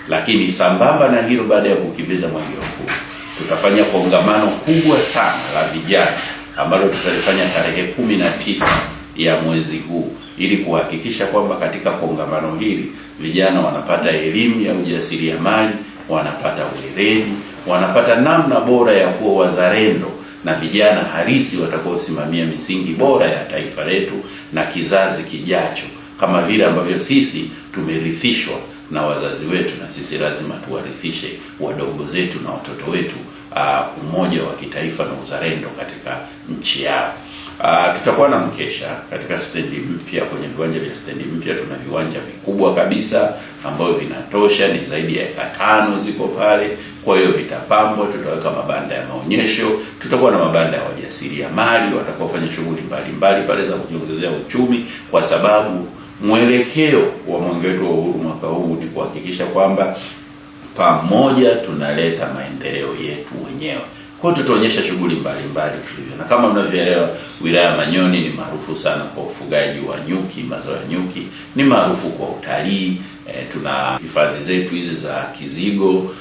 Lakini sambamba na hilo, baada ya kukimbiza mwenge wa uhuru, tutafanya kongamano kubwa sana la vijana ambalo tutalifanya tarehe 19 ya mwezi huu, ili kuhakikisha kwamba katika kongamano hili vijana wanapata elimu ya ujasiriamali, wanapata weledi, wanapata namna bora ya kuwa wazalendo na vijana halisi watakaosimamia misingi bora ya taifa letu na kizazi kijacho, kama vile ambavyo sisi tumerithishwa na wazazi wetu, na sisi lazima tuwarithishe wadogo zetu na watoto wetu umoja wa kitaifa na uzalendo katika nchi yao. Tutakuwa na mkesha katika stendi mpya. Kwenye viwanja vya stendi mpya tuna viwanja vikubwa kabisa ambavyo vinatosha, ni zaidi ya eka 5 ziko pale. Kwa hiyo vitapambwa, tutaweka mabanda ya maonyesho, tutakuwa na mabanda ya wajasiriamali watakaofanya shughuli mbalimbali pale za kujiongezea uchumi, kwa sababu mwelekeo wa mwenge wetu wa uhuru mwaka huu ni kuhakikisha kwamba pamoja tunaleta maendeleo yetu wenyewe. Kwa hiyo tutaonyesha shughuli mbalimbali tulivyo, na kama mnavyoelewa, wilaya ya Manyoni ni maarufu sana kwa ufugaji wa nyuki, mazao ya nyuki, ni maarufu kwa utalii. Tuna hifadhi zetu hizi za Kizigo,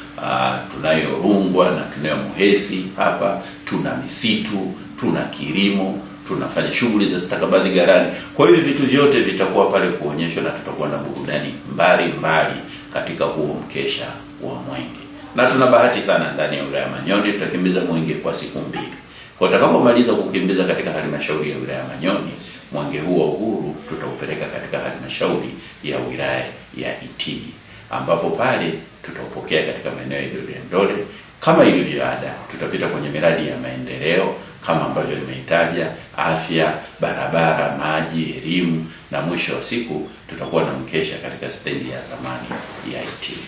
tunayo Rungwa na tunayo Muhesi hapa, tuna misitu, tuna kilimo, tunafanya shughuli za stakabadhi ghalani. Kwa hiyo vitu vyote vitakuwa pale kuonyeshwa, na tutakuwa na burudani mbalimbali katika huo mkesha wa mwenge. Na tuna bahati sana, ndani ya wilaya ya Manyoni tutakimbiza mwenge kwa siku 2. Kwa tutakapomaliza kukimbiza katika halmashauri ya wilaya ya Manyoni, mwenge huu wa uhuru tutaupeleka katika halmashauri ya wilaya ya Itigi, ambapo pale tutaupokea katika maeneo ya Ndole. Kama ilivyo ada, tutapita kwenye miradi ya maendeleo kama ambavyo nimeitaja: afya, barabara, maji, elimu, na mwisho wa siku tutakuwa na mkesha katika stendi ya zamani ya Itigi.